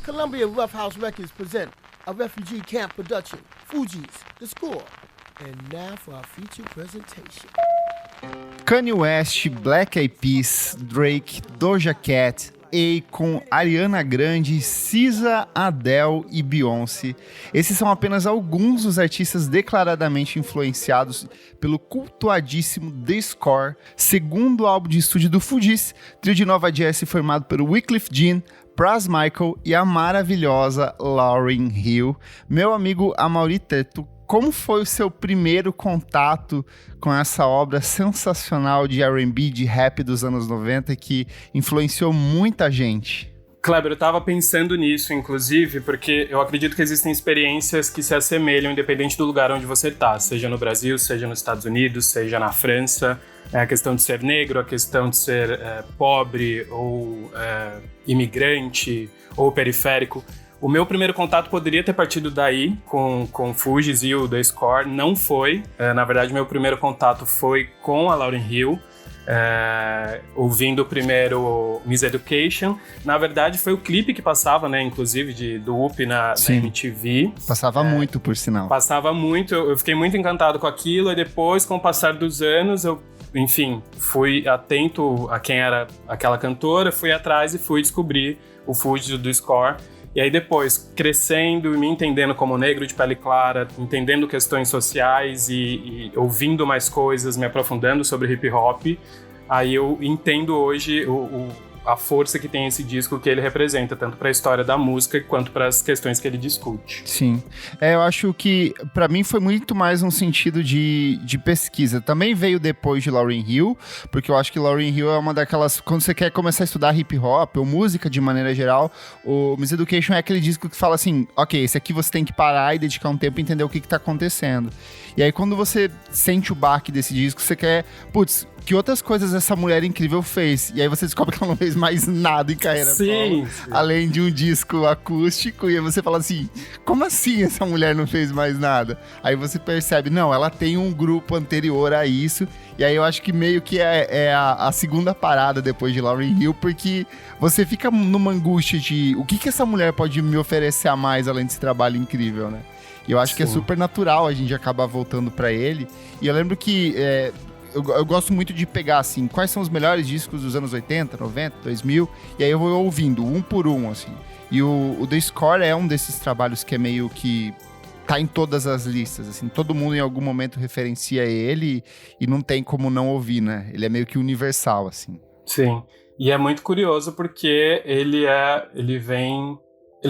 Columbia Rough House Records present a refugee camp production, Fugees, The Score. And now for our feature presentation. Kanye West, Black Eyed Peas, Drake, Doja Cat, Akon, Ariana Grande, SZA, Adele e Beyoncé. Esses são apenas alguns dos artistas declaradamente influenciados pelo cultuadíssimo The Score, segundo álbum de estúdio do Fugees, trio de Nova Jersey formado pelo Wyclef Jean, Pras Michael e a maravilhosa Lauryn Hill. Meu amigo Amaury Teto, como foi o seu primeiro contato com essa obra sensacional de R&B, de rap dos anos 90 que influenciou muita gente? Kleber, eu tava pensando nisso, inclusive, porque eu acredito que existem experiências que se assemelham independente do lugar onde você tá, seja no Brasil, seja nos Estados Unidos, seja na França. A questão de ser negro, a questão de ser pobre ou imigrante ou periférico. O meu primeiro contato poderia ter partido daí, com Fugees e o The Score. Não foi. Na verdade, meu primeiro contato foi com a Lauryn Hill, ouvindo primeiro Miss Education. Na verdade, foi o clipe que passava, né, inclusive, do Whoop na MTV. Passava muito, por sinal. Passava muito. Eu fiquei muito encantado com aquilo. E depois, com o passar dos anos, enfim, fui atento a quem era aquela cantora, fui atrás e fui descobrir o Fugees do Score. E aí depois, crescendo e me entendendo como negro de pele clara, entendendo questões sociais e ouvindo mais coisas, me aprofundando sobre hip hop, aí eu entendo hoje a força que tem esse disco que ele representa, tanto para a história da música quanto para as questões que ele discute. Sim. Eu acho que, para mim, foi muito mais um sentido de pesquisa. Também veio depois de Lauryn Hill, porque eu acho que Lauryn Hill é uma daquelas... Quando você quer começar a estudar hip hop ou música de maneira geral, o Miss Education é aquele disco que fala assim, ok, esse aqui você tem que parar e dedicar um tempo e entender o que tá acontecendo. E aí, quando você sente o baque desse disco, você quer... Putz, que outras coisas essa mulher incrível fez? E aí você descobre que ela não fez mais nada em carreira solo, além de um disco acústico, e aí você fala assim, como assim essa mulher não fez mais nada? Aí você percebe, não, ela tem um grupo anterior a isso, e aí eu acho que meio que é a segunda parada depois de Lauryn Hill, porque você fica numa angústia de o que essa mulher pode me oferecer a mais além desse trabalho incrível, né? E eu acho que é super natural a gente acabar voltando pra ele, e eu lembro que... Eu gosto muito de pegar, assim, quais são os melhores discos dos anos 80, 90, 2000, e aí eu vou ouvindo, um por um, assim. E o The Score é um desses trabalhos que é meio que tá em todas as listas, assim, todo mundo em algum momento referencia ele e não tem como não ouvir, né? Ele é meio que universal, assim. Sim, e é muito curioso porque ele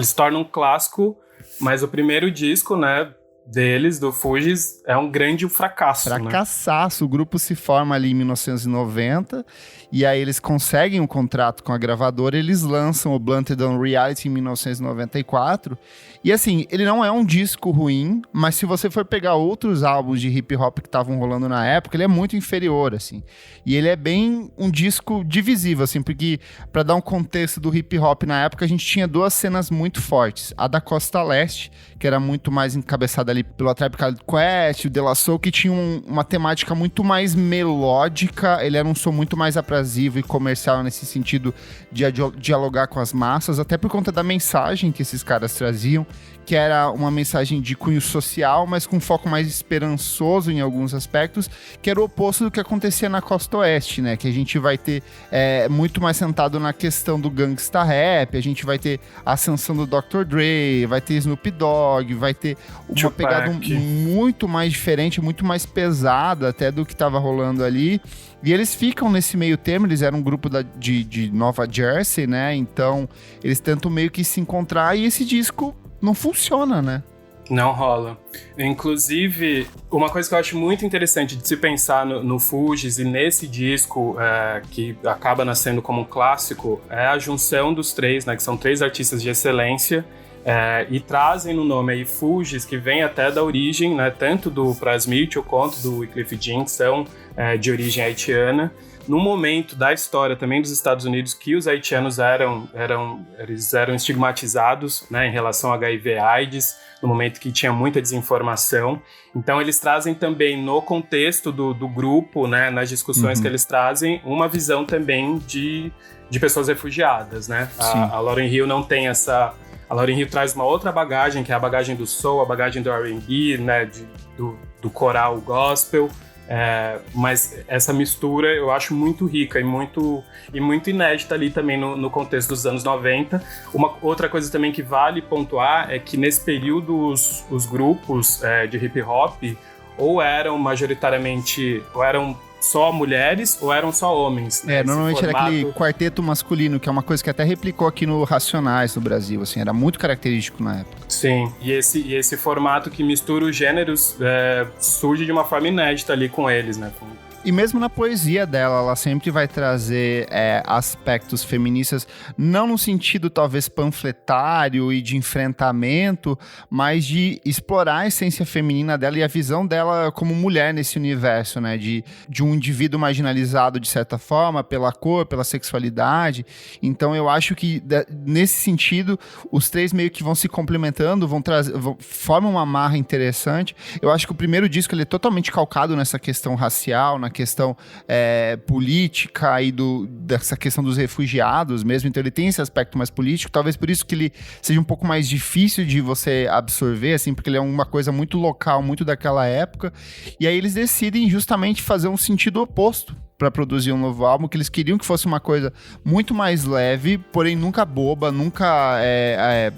se torna um clássico, mas o primeiro disco, né, deles, do Fugees, é um grande fracasso. Fracassaço. Né? O grupo se forma ali em 1990 e aí eles conseguem um contrato com a gravadora, eles lançam o Blunted on Reality em 1994 e assim, ele não é um disco ruim, mas se você for pegar outros álbuns de hip hop que estavam rolando na época, ele é muito inferior, assim. E ele é bem um disco divisível, assim, porque pra dar um contexto do hip hop na época, a gente tinha duas cenas muito fortes. A da Costa Leste, que era muito mais encabeçada ali pelo A Tribe Called Quest, o De La Soul, que tinha uma temática muito mais melódica, ele era um som muito mais aprazível e comercial nesse sentido de dialogar com as massas, até por conta da mensagem que esses caras traziam, que era uma mensagem de cunho social, mas com foco mais esperançoso em alguns aspectos, que era o oposto do que acontecia na Costa Oeste, né? Que a gente vai ter muito mais sentado na questão do gangsta rap, a gente vai ter a ascensão do Dr. Dre, vai ter Snoop Dogg, vai ter uma pegada muito mais diferente, muito mais pesada até do que estava rolando ali. E eles ficam nesse meio termo, eles eram um grupo de Nova Jersey, né? Então, eles tentam meio que se encontrar e esse disco não funciona, né? Não rola. Inclusive, uma coisa que eu acho muito interessante de se pensar no Fugees e nesse disco, que acaba nascendo como um clássico, é a junção dos três, né? Que são três artistas de excelência, e trazem no nome aí Fugees, que vem até da origem, né? Tanto do Pras Mitchell quanto do Wyclef Jean, que são de origem haitiana. No momento da história também dos Estados Unidos, que os haitianos eram estigmatizados, né, em relação ao HIV/AIDS, no momento que tinha muita desinformação. Então eles trazem também no contexto do grupo, né, nas discussões que eles trazem, uma visão também de pessoas refugiadas, né? A Lauryn Hill não tem essa A Lauryn Hill traz uma outra bagagem, que é a bagagem do soul, a bagagem do R&B, né, do coral gospel. Mas essa mistura eu acho muito rica e muito inédita ali também no contexto dos anos 90. Uma outra coisa também que vale pontuar é que nesse período os grupos de hip hop ou eram majoritariamente, ou eram só mulheres ou eram só homens. Né? Normalmente era aquele quarteto masculino, que é uma coisa que até replicou aqui no Racionais no Brasil, assim, era muito característico na época. Sim, e esse formato que mistura os gêneros surge de uma forma inédita ali com eles, né? E mesmo na poesia dela, ela sempre vai trazer aspectos feministas, não no sentido talvez panfletário e de enfrentamento, mas de explorar a essência feminina dela e a visão dela como mulher nesse universo, né? De um indivíduo marginalizado de certa forma, pela cor, pela sexualidade. Então eu acho que nesse sentido, os três meio que vão se complementando, formam uma amarra interessante. Eu acho que o primeiro disco ele é totalmente calcado nessa questão racial, na questão política e dessa questão dos refugiados mesmo, então ele tem esse aspecto mais político, talvez por isso que ele seja um pouco mais difícil de você absorver, assim, porque ele é uma coisa muito local, muito daquela época, e aí eles decidem justamente fazer um sentido oposto para produzir um novo álbum, que eles queriam que fosse uma coisa muito mais leve, porém nunca boba, nunca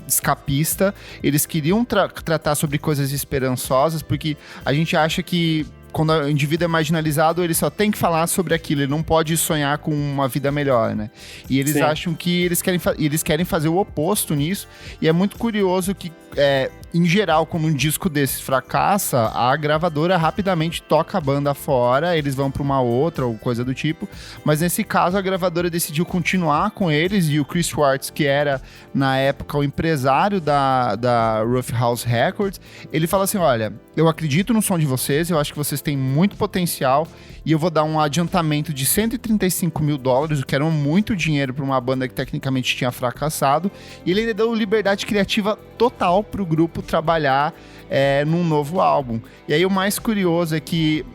escapista. Eles queriam tratar sobre coisas esperançosas, porque a gente acha que quando o indivíduo é marginalizado, ele só tem que falar sobre aquilo, ele não pode sonhar com uma vida melhor, né? E eles acham que eles querem fazer o oposto nisso, e é muito curioso que, em geral, quando um disco desses fracassa, a gravadora rapidamente toca a banda fora, eles vão para uma outra ou coisa do tipo, mas nesse caso a gravadora decidiu continuar com eles, e o Chris Schwartz, que era, na época, o empresário da Rough House Records, ele fala assim, olha, eu acredito no som de vocês, eu acho que vocês têm muito potencial e eu vou dar um adiantamento de $135 mil, o que era muito dinheiro para uma banda que tecnicamente tinha fracassado, e ele ainda deu liberdade criativa total para o grupo trabalhar num novo álbum. E aí o mais curioso é que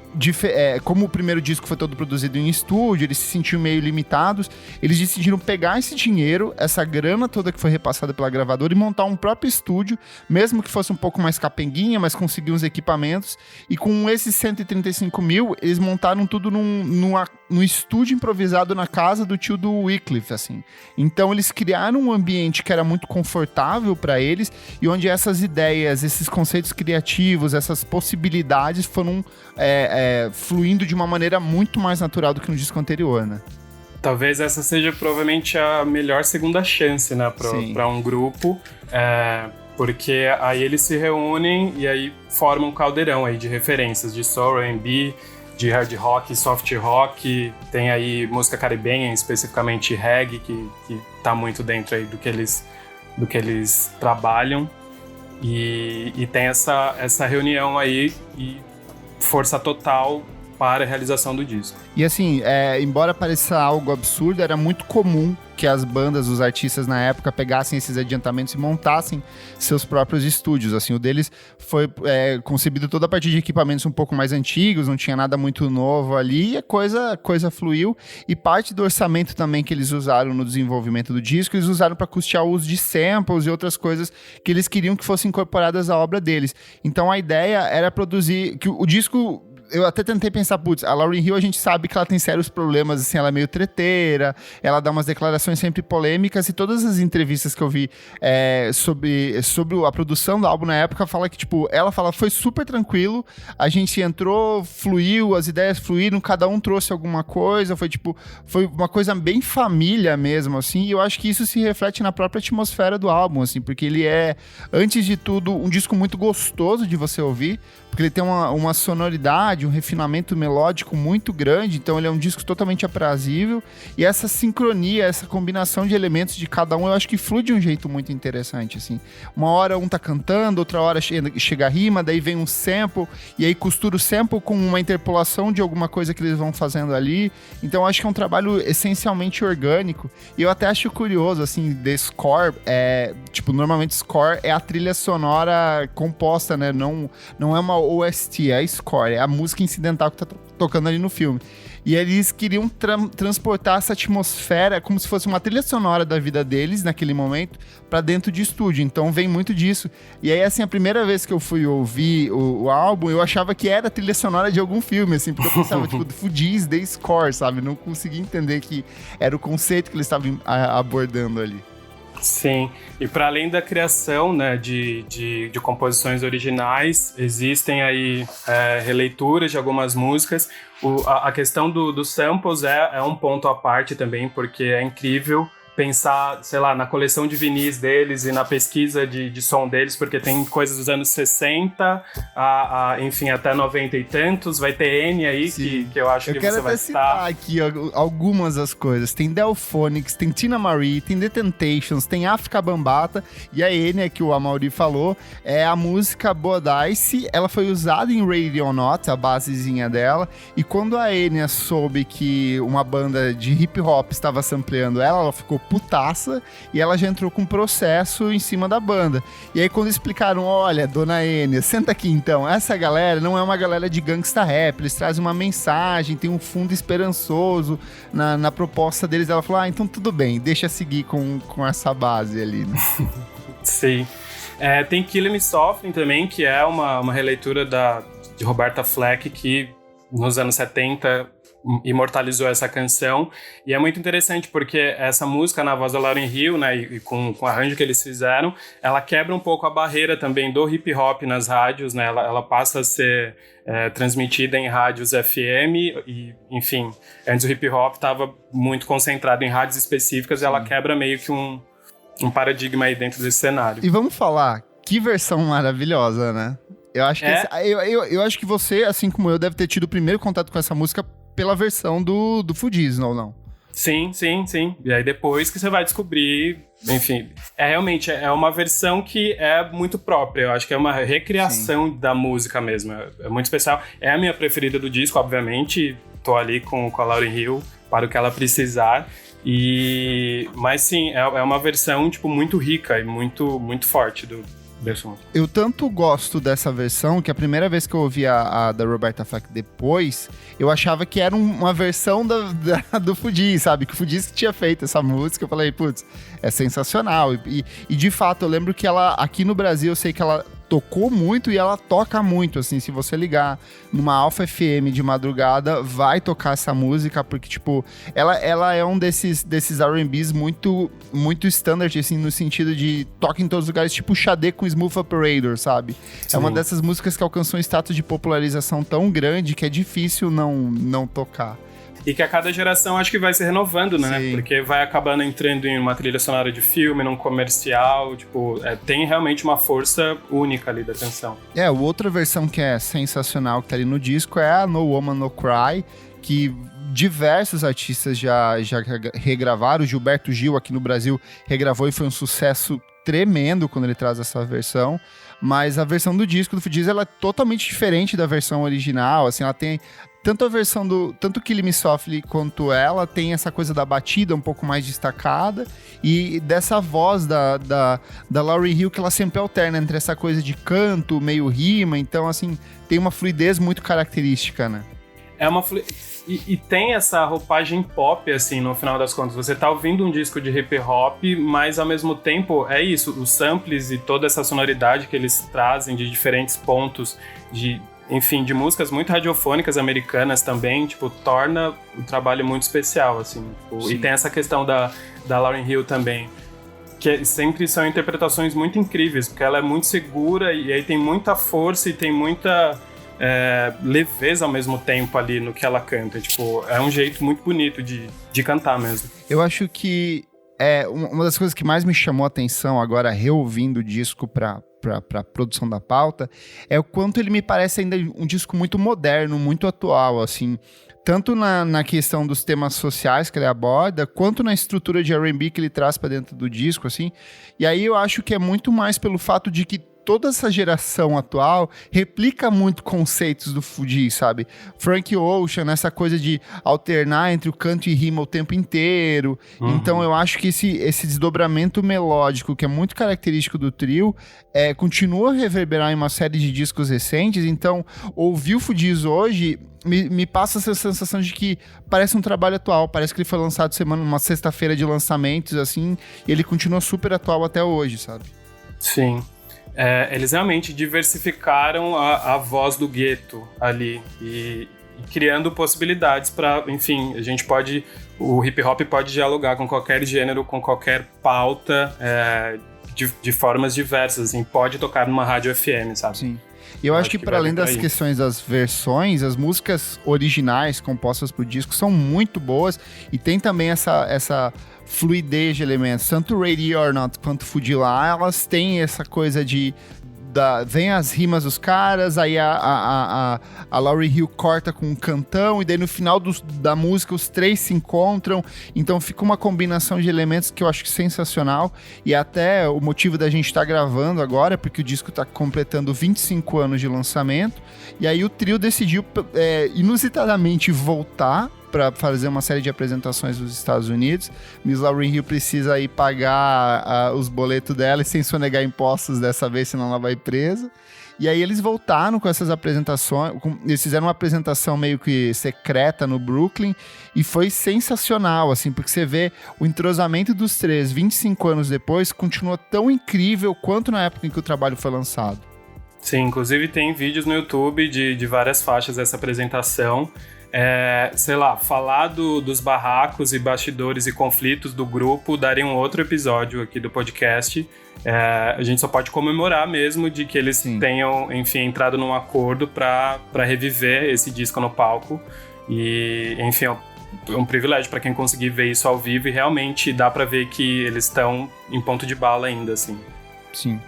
como o primeiro disco foi todo produzido em estúdio, eles se sentiam meio limitados, eles decidiram pegar esse dinheiro, essa grana toda que foi repassada pela gravadora e montar um próprio estúdio, mesmo que fosse um pouco mais capenguinha, mas conseguir uns equipamentos, e com esses 135 mil, eles montaram tudo num estúdio improvisado na casa do tio do Wycliffe, assim. Então eles criaram um ambiente que era muito confortável para eles, e onde essas ideias, esses conceitos criativos, essas possibilidades foram fluindo de uma maneira muito mais natural do que no disco anterior, né? Talvez essa seja provavelmente a melhor segunda chance, né, para um grupo, porque aí eles se reúnem e aí formam um caldeirão aí de referências de soul, R&B, de hard rock, soft rock, tem aí música caribenha, especificamente reggae, que tá muito dentro aí do que eles trabalham, e tem essa reunião aí e força total para a realização do disco. E assim, embora pareça algo absurdo, era muito comum que as bandas, os artistas na época pegassem esses adiantamentos e montassem seus próprios estúdios. Assim, o deles foi concebido toda a partir de equipamentos um pouco mais antigos, não tinha nada muito novo ali, e a coisa fluiu. E parte do orçamento também que eles usaram no desenvolvimento do disco, eles usaram para custear o uso de samples e outras coisas que eles queriam que fossem incorporadas à obra deles. Então a ideia era produzir, que o disco... Eu até tentei pensar, putz, a Lauryn Hill a gente sabe que ela tem sérios problemas, assim, ela é meio treteira, ela dá umas declarações sempre polêmicas, e todas as entrevistas que eu vi sobre a produção do álbum na época, fala que, tipo, ela fala, foi super tranquilo, a gente entrou, fluiu, as ideias fluíram, cada um trouxe alguma coisa, foi uma coisa bem família mesmo, assim, e eu acho que isso se reflete na própria atmosfera do álbum, assim, porque ele é, antes de tudo, um disco muito gostoso de você ouvir, porque ele tem uma sonoridade, um refinamento melódico muito grande, então ele é um disco totalmente aprazível, e essa sincronia, essa combinação de elementos de cada um, eu acho que flui de um jeito muito interessante, assim. Uma hora um tá cantando, outra hora chega a rima, daí vem um sample, e aí costura o sample com uma interpolação de alguma coisa que eles vão fazendo ali, então eu acho que é um trabalho essencialmente orgânico, e eu até acho curioso, assim, The Score, normalmente Score é a trilha sonora composta, né, não é uma OST, é a score, é a música incidental que tá tocando ali no filme. E eles queriam transportar essa atmosfera como se fosse uma trilha sonora da vida deles naquele momento pra dentro de estúdio. Então vem muito disso. E aí, assim, a primeira vez que eu fui ouvir o álbum, eu achava que era a trilha sonora de algum filme, assim, porque eu pensava, tipo, do Fugees, The Score, sabe? Não conseguia entender que era o conceito que eles estavam abordando ali. Sim, e para além da criação, né, de composições originais, existem aí releituras de algumas músicas. A questão dos samples é um ponto à parte também, porque é incrível pensar, sei lá, na coleção de vinis deles e na pesquisa de som deles, porque tem coisas dos anos 60, enfim, até 90 e tantos, vai ter N aí que eu acho que você vai citar. Aqui algumas das coisas. Tem Delphonics, tem Tina Marie, tem The Temptations, tem África Bambata, e a Enya, que o Amaury falou, é a música Bodice. Ela foi usada em Radio Not, a basezinha dela, e quando a Enya soube que uma banda de hip hop estava sampleando ela ficou putaça, e ela já entrou com um processo em cima da banda. E aí quando explicaram, olha, dona Enya, senta aqui então, essa galera não é uma galera de gangsta rap, eles trazem uma mensagem, tem um fundo esperançoso na proposta deles. Ela falou, então tudo bem, deixa seguir com essa base ali, né? Sim. Tem Killing Me Softly também, que é uma releitura de Roberta Fleck, que nos anos 70 imortalizou essa canção, e é muito interessante porque essa música na voz da Lauryn Hill, né, e com o arranjo que eles fizeram, ela quebra um pouco a barreira também do hip hop nas rádios, né, ela passa a ser transmitida em rádios FM, e enfim, antes o hip hop estava muito concentrado em rádios específicas. Sim. E ela quebra meio que um paradigma aí dentro desse cenário. E vamos falar, que versão maravilhosa, né? Eu acho que eu acho que você, assim como eu, deve ter tido o primeiro contato com essa música pela versão do Fugees, não? Sim. E aí depois que você vai descobrir, enfim, realmente uma versão que é muito própria. Eu acho que é uma recriação Sim. da música mesmo. É muito especial. É a minha preferida do disco, obviamente. Tô ali com a Lauryn Hill para o que ela precisar. Mas sim, é uma versão tipo, muito rica e muito, muito forte do som. Eu tanto gosto dessa versão que a primeira vez que eu ouvi a da Roberta Fleck depois, eu achava que era uma versão do Fugees, sabe? Que o Fugees tinha feito essa música. Eu falei, putz, é sensacional. E de fato, eu lembro que ela, aqui no Brasil, eu sei que ela tocou muito e ela toca muito, assim, se você ligar numa Alpha FM de madrugada, vai tocar essa música, porque, tipo, ela é um desses R&Bs muito, muito standard, assim, no sentido de toca em todos os lugares, tipo Xadê com Smooth Operator, sabe? Sim. É uma dessas músicas que alcançou um status de popularização tão grande que é difícil não tocar. E que a cada geração acho que vai se renovando, né? Sim. Porque vai acabando entrando em uma trilha sonora de filme, num comercial, tipo, tem realmente uma força única ali da canção. Outra versão que é sensacional que tá ali no disco é a No Woman No Cry, que diversos artistas já regravaram. O Gilberto Gil aqui no Brasil regravou e foi um sucesso tremendo quando ele traz essa versão. Mas a versão do disco do Fugees, ela é totalmente diferente da versão original, assim, ela tem tanto a versão tanto Killing Me Softly quanto ela tem essa coisa da batida um pouco mais destacada e dessa voz da Lauryn Hill, que ela sempre alterna entre essa coisa de canto, meio rima, então assim, tem uma fluidez muito característica, né? E tem essa roupagem pop, assim, no final das contas. Você tá ouvindo um disco de hip hop, mas ao mesmo tempo é isso, os samples e toda essa sonoridade que eles trazem de diferentes pontos de músicas muito radiofônicas americanas também, tipo, torna o trabalho muito especial, assim. Tipo, e tem essa questão da Lauryn Hill também, que sempre são interpretações muito incríveis, porque ela é muito segura e aí tem muita força e tem muita leveza ao mesmo tempo ali no que ela canta. Tipo, é um jeito muito bonito de cantar mesmo. Eu acho que uma das coisas que mais me chamou a atenção agora, reouvindo o disco pra produção da pauta, é o quanto ele me parece ainda um disco muito moderno, muito atual, assim, tanto na questão dos temas sociais que ele aborda, quanto na estrutura de R&B que ele traz pra dentro do disco, assim, e aí eu acho que é muito mais pelo fato de que toda essa geração atual replica muito conceitos do Fugees, sabe? Frank Ocean, essa coisa de alternar entre o canto e rima o tempo inteiro. Então eu acho que esse desdobramento melódico, que é muito característico do trio, continua a reverberar em uma série de discos recentes. Então, ouvir o Fugees hoje me passa essa sensação de que parece um trabalho atual, parece que ele foi lançado uma sexta-feira de lançamentos, assim, e ele continua super atual até hoje, sabe? Sim. Eles realmente diversificaram a voz do gueto ali e criando possibilidades para, enfim, o hip hop pode dialogar com qualquer gênero, com qualquer pauta, de formas diversas, assim, pode tocar numa rádio FM, sabe? Sim. E eu acho que para além das questões das versões, as músicas originais compostas pro disco são muito boas e tem também essa fluidez de elementos. Tanto Ready or Not quanto Fugees lá, elas têm essa coisa de... vem as rimas dos caras, aí a Lauryn Hill corta com um cantão, e daí no final da música os três se encontram, então fica uma combinação de elementos que eu acho sensacional, e até o motivo da gente estar gravando agora, porque o disco está completando 25 anos de lançamento, e aí o trio decidiu inusitadamente voltar para fazer uma série de apresentações nos Estados Unidos. Miss Lauryn Hill precisa aí pagar os boletos dela e sem sonegar impostos dessa vez, senão ela vai presa. E aí eles voltaram com essas apresentações, eles fizeram uma apresentação meio que secreta no Brooklyn e foi sensacional, assim, porque você vê o entrosamento dos três 25 anos depois continua tão incrível quanto na época em que o trabalho foi lançado. Sim, inclusive tem vídeos no YouTube de várias faixas dessa apresentação. Sei lá, falar dos barracos e bastidores e conflitos do grupo daria um outro episódio aqui do podcast. A gente só pode comemorar mesmo de que eles tenham, enfim, entrado num acordo para reviver esse disco no palco. E, enfim, é um privilégio para quem conseguir ver isso ao vivo, e realmente dá para ver que eles estão em ponto de bala ainda, assim. Sim.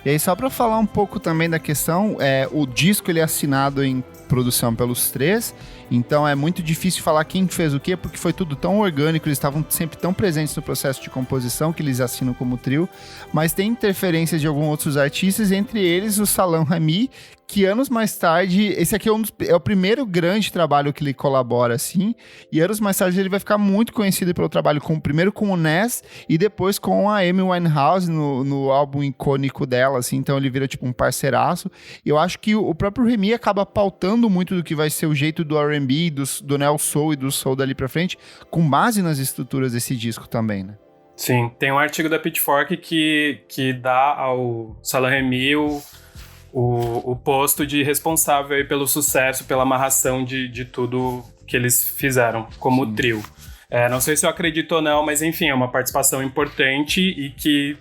E aí, só para falar um pouco também da questão, o disco ele é assinado em produção pelos três, então é muito difícil falar quem fez o quê, porque foi tudo tão orgânico, eles estavam sempre tão presentes no processo de composição que eles assinam como trio, mas tem interferências de alguns outros artistas, entre eles o Salaam Remi, que anos mais tarde, esse aqui é o primeiro grande trabalho que ele colabora, assim, e anos mais tarde ele vai ficar muito conhecido pelo trabalho primeiro com o Nas e depois com a Amy Winehouse no álbum icônico dela, assim, então ele vira tipo um parceiraço. Eu acho que o próprio Remi acaba pautando muito do que vai ser o jeito do R&B, do neo soul e do soul dali pra frente, com base nas estruturas desse disco também, né? Sim, tem um artigo da Pitchfork que dá ao Salaam Remi o posto de responsável aí pelo sucesso, pela amarração de tudo que eles fizeram como trio. Não sei se eu acredito ou não, mas enfim, é uma participação importante e que,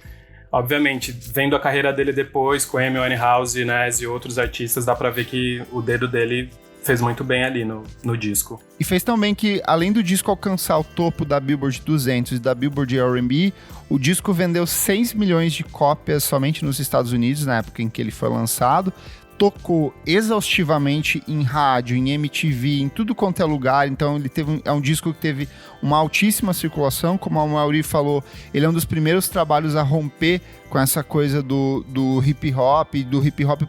obviamente, vendo a carreira dele depois, com Amy Winehouse, Nas e outros artistas, dá pra ver que o dedo dele fez muito bem ali no disco. E fez também que, além do disco alcançar o topo da Billboard 200 e da Billboard R&B, o disco vendeu 6 milhões de cópias somente nos Estados Unidos, na época em que ele foi lançado. Tocou exaustivamente em rádio, em MTV, em tudo quanto é lugar. Então ele é um disco que teve uma altíssima circulação. Como a Mauri falou, ele é um dos primeiros trabalhos a romper com essa coisa do hip hop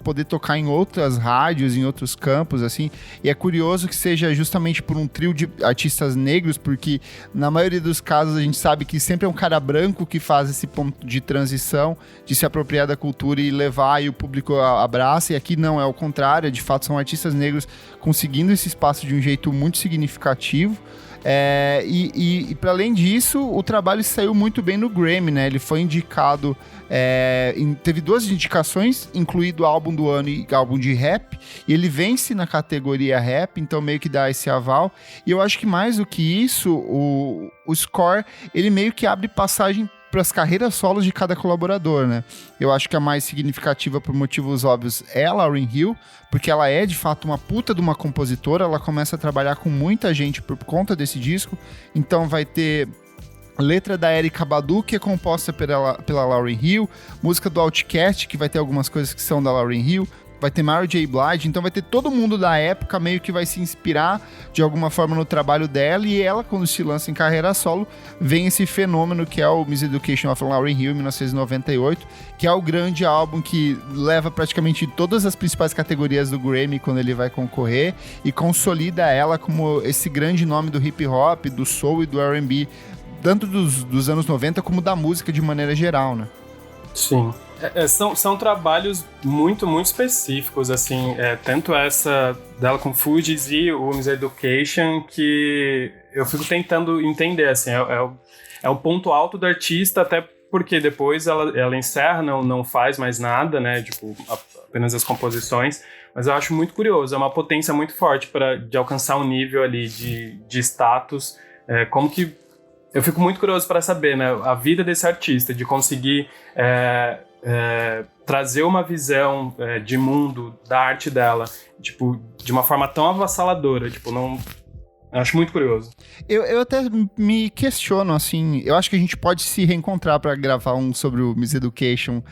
poder tocar em outras rádios, em outros campos, assim. E é curioso que seja justamente por um trio de artistas negros, porque na maioria dos casos a gente sabe que sempre é um cara branco que faz esse ponto de transição, de se apropriar da cultura e levar, e o público abraça. E aqui não, é o contrário, de fato são artistas negros conseguindo esse espaço de um jeito muito significativo. E para além disso, o trabalho saiu muito bem no Grammy, né? Ele foi indicado, teve 2 indicações, incluído álbum do ano e álbum de rap, e ele vence na categoria rap, então meio que dá esse aval. E eu acho que mais do que isso, o score, ele meio que abre passagem para as carreiras solos de cada colaborador, né? Eu acho que a mais significativa, por motivos óbvios, é a Lauryn Hill, porque ela é, de fato, uma puta de uma compositora, ela começa a trabalhar com muita gente por conta desse disco, então vai ter letra da Erykah Badu, que é composta pela Lauryn Hill, música do Outkast, que vai ter algumas coisas que são da Lauryn Hill, vai ter Mary J. Blige, então vai ter todo mundo da época meio que vai se inspirar de alguma forma no trabalho dela, e ela, quando se lança em carreira solo, vem esse fenômeno que é o Miseducation of Lauryn Hill, em 1998, que é o grande álbum que leva praticamente todas as principais categorias do Grammy quando ele vai concorrer, e consolida ela como esse grande nome do hip hop, do soul e do R&B, tanto dos anos 90 como da música de maneira geral, né? Sim. São trabalhos muito, muito específicos, assim, tanto essa dela com Fugees e o Miseducation, que eu fico tentando entender, assim, é o ponto alto do artista, até porque depois ela encerra, não faz mais nada, né, tipo, apenas as composições, mas eu acho muito curioso, é uma potência muito forte de alcançar um nível ali de status, como que eu fico muito curioso para saber, né, a vida desse artista, de conseguir trazer uma visão de mundo da arte dela, tipo, de uma forma tão avassaladora, tipo, não... Eu acho muito curioso. Eu até me questiono, assim, eu acho que a gente pode se reencontrar para gravar um sobre o Miseducation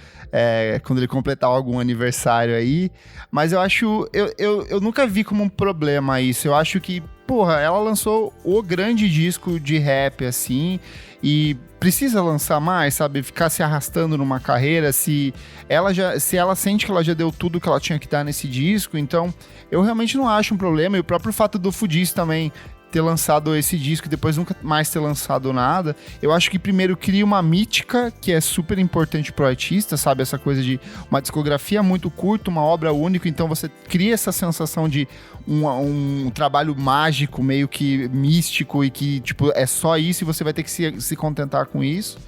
quando ele completar algum aniversário aí, mas eu acho, eu nunca vi como um problema isso, eu acho que, porra, ela lançou o grande disco de rap, assim, e precisa lançar mais, sabe? Ficar se arrastando numa carreira, se ela sente que ela já deu tudo que ela tinha que dar nesse disco, então eu realmente não acho um problema, e o próprio fato do Fugees também ter lançado esse disco e depois nunca mais ter lançado nada, eu acho que primeiro cria uma mítica que é super importante pro artista, sabe? Essa coisa de uma discografia muito curta, uma obra única, então você cria essa sensação de um trabalho mágico, meio que místico, e que, tipo, é só isso e você vai ter que se contentar com isso.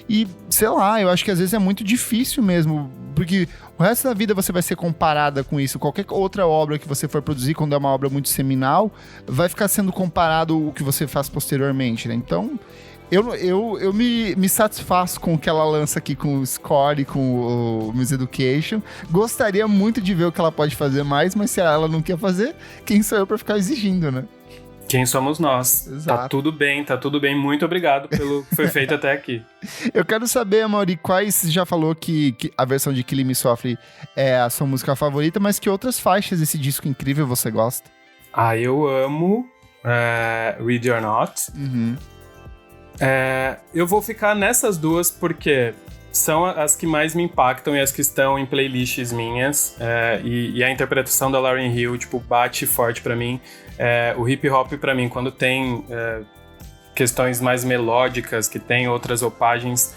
E, sei lá, eu acho que às vezes é muito difícil mesmo, porque o resto da vida você vai ser comparada com isso. Qualquer outra obra que você for produzir, quando é uma obra muito seminal, vai ficar sendo comparado o que você faz posteriormente, né? Então, eu me satisfaço com o que ela lança aqui com o Score e com o Miseducation. Gostaria muito de ver o que ela pode fazer mais, mas se ela não quer fazer, quem sou eu pra ficar exigindo, né? Quem somos nós? Exato. Tá tudo bem. Muito obrigado pelo que foi feito até aqui. Eu quero saber, Amaury, quais... Você já falou que a versão de Killing Me Softly é a sua música favorita, mas que outras faixas desse disco incrível você gosta? Eu amo Ready or Not. Uhum. Eu vou ficar nessas duas porque são as que mais me impactam e as que estão em playlists minhas. E a interpretação da Lauryn Hill, tipo, bate forte pra mim. O hip hop pra mim, quando tem questões mais melódicas, que tem outras roupagens,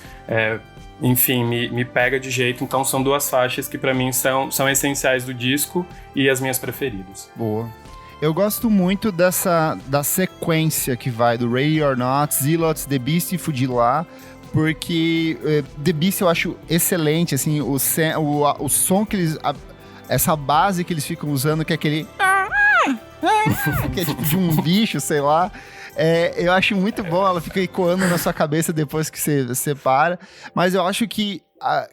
enfim, me pega de jeito. Então são duas faixas que pra mim são essenciais do disco e as minhas preferidas. Boa. Eu gosto muito da sequência que vai do Ready or Not, Zealots, The Beast e Fujila, porque The Beast eu acho excelente, assim, o som que eles... essa base que eles ficam usando, que é aquele... que é tipo de um bicho, sei lá. Eu acho muito bom, ela fica ecoando na sua cabeça depois que você para. Mas eu acho que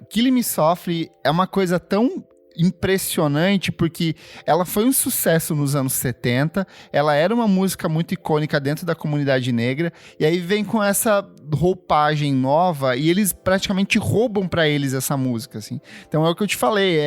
Killing Me Softly é uma coisa tão impressionante, porque ela foi um sucesso nos anos 70, ela era uma música muito icônica dentro da comunidade negra, e aí vem com essa roupagem nova, e eles praticamente roubam pra eles essa música, assim. Então é o que eu te falei,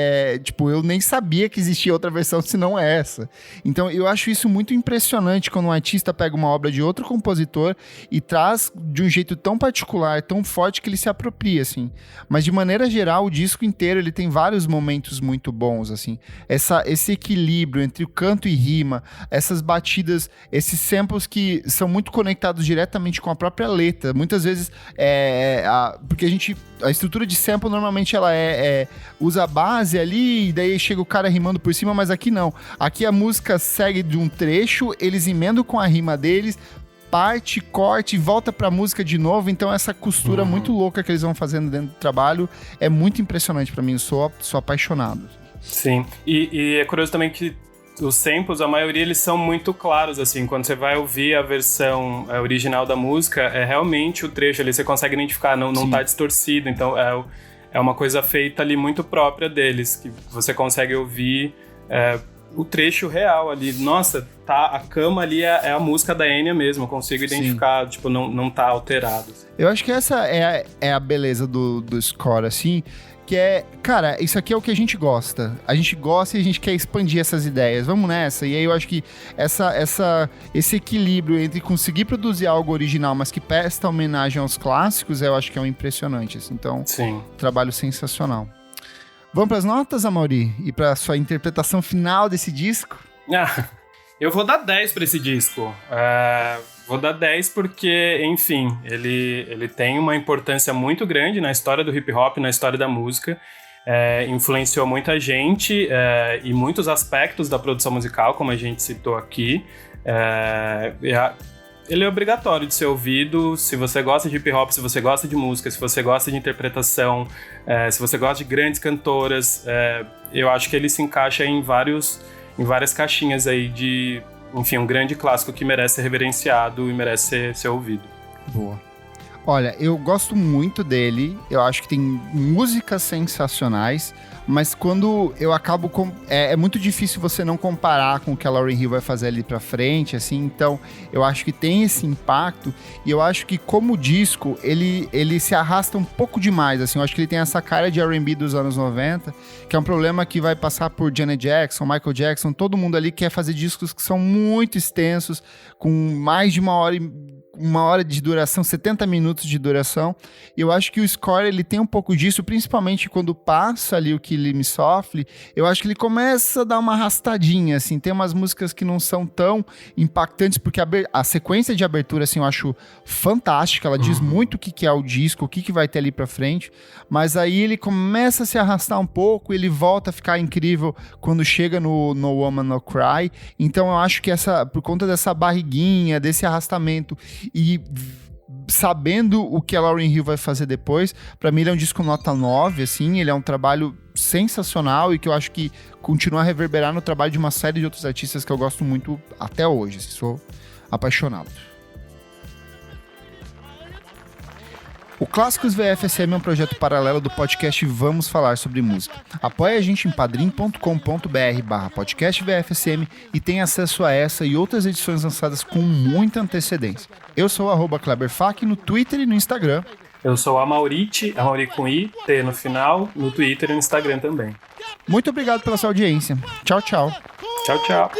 tipo, eu nem sabia que existia outra versão senão essa. Então eu acho isso muito impressionante quando um artista pega uma obra de outro compositor e traz de um jeito tão particular, tão forte, que ele se apropria, assim. Mas de maneira geral, o disco inteiro, ele tem vários momentos muito bons, assim. Esse equilíbrio entre o canto e rima, essas batidas, esses samples que são muito conectados diretamente com a própria letra. Muitas vezes, porque a estrutura de sample normalmente ela usa a base ali, e daí chega o cara rimando por cima, mas aqui não. Aqui a música segue de um trecho, eles emendam com a rima deles, parte, corte, volta pra música de novo. Então essa costura muito louca que eles vão fazendo dentro do trabalho é muito impressionante pra mim. Eu sou apaixonado. Sim, e é curioso também que os samples, a maioria, eles são muito claros, assim, quando você vai ouvir a versão original da música, é realmente o trecho ali, você consegue identificar, não tá distorcido, então é uma coisa feita ali muito própria deles, que você consegue ouvir o trecho real ali. Nossa, a cama ali é a música da Enya mesmo, eu consigo identificar, tipo, não tá alterado. Eu acho que essa é a beleza do score, assim, que é, cara, isso aqui é o que a gente gosta. A gente gosta e a gente quer expandir essas ideias. Vamos nessa. E aí eu acho que esse equilíbrio entre conseguir produzir algo original, mas que presta homenagem aos clássicos, eu acho que é um impressionante. Assim. Então, Sim. Trabalho sensacional. Vamos para as notas, Amaury? E para sua interpretação final desse disco? Eu vou dar 10 para esse disco. Vou dar 10 porque, enfim, ele tem uma importância muito grande na história do hip hop, na história da música. Influenciou muita gente e muitos aspectos da produção musical, como a gente citou aqui. Ele é obrigatório de ser ouvido. Se você gosta de hip hop, se você gosta de música, se você gosta de interpretação, se você gosta de grandes cantoras, eu acho que ele se encaixa em várias caixinhas aí de, enfim, um grande clássico que merece ser reverenciado e merece ser ouvido. Boa. Olha, eu gosto muito dele, eu acho que tem músicas sensacionais, mas quando eu acabo é muito difícil você não comparar com o que a Lauryn Hill vai fazer ali pra frente, assim, então eu acho que tem esse impacto, e eu acho que como disco, ele se arrasta um pouco demais, assim, eu acho que ele tem essa cara de R&B dos anos 90, que é um problema que vai passar por Janet Jackson, Michael Jackson, todo mundo ali quer fazer discos que são muito extensos, com mais de uma hora de duração, 70 minutos de duração. Eu acho que o score, ele tem um pouco disso, principalmente quando passa ali o Kill Me Softly, eu acho que ele começa a dar uma arrastadinha, assim, tem umas músicas que não são tão impactantes, porque a sequência de abertura, assim, eu acho fantástica, ela diz muito o que é o disco, o que vai ter ali pra frente, mas aí ele começa a se arrastar um pouco, ele volta a ficar incrível quando chega no No Woman No Cry, então eu acho que por conta dessa barriguinha, desse arrastamento, e sabendo o que a Lauryn Hill vai fazer depois, pra mim ele é um disco nota 9, assim, ele é um trabalho sensacional e que eu acho que continua a reverberar no trabalho de uma série de outros artistas que eu gosto muito até hoje, sou apaixonado. O Clássicos VFSM é um projeto paralelo do podcast Vamos Falar Sobre Música. Apoie a gente em padrim.com.br/podcast VFSM e tenha acesso a essa e outras edições lançadas com muita antecedência. Eu sou o @KleberFak no Twitter e no Instagram. Eu sou a Amaury com I, T no final, no Twitter e no Instagram também. Muito obrigado pela sua audiência. Tchau, tchau. Tchau, tchau.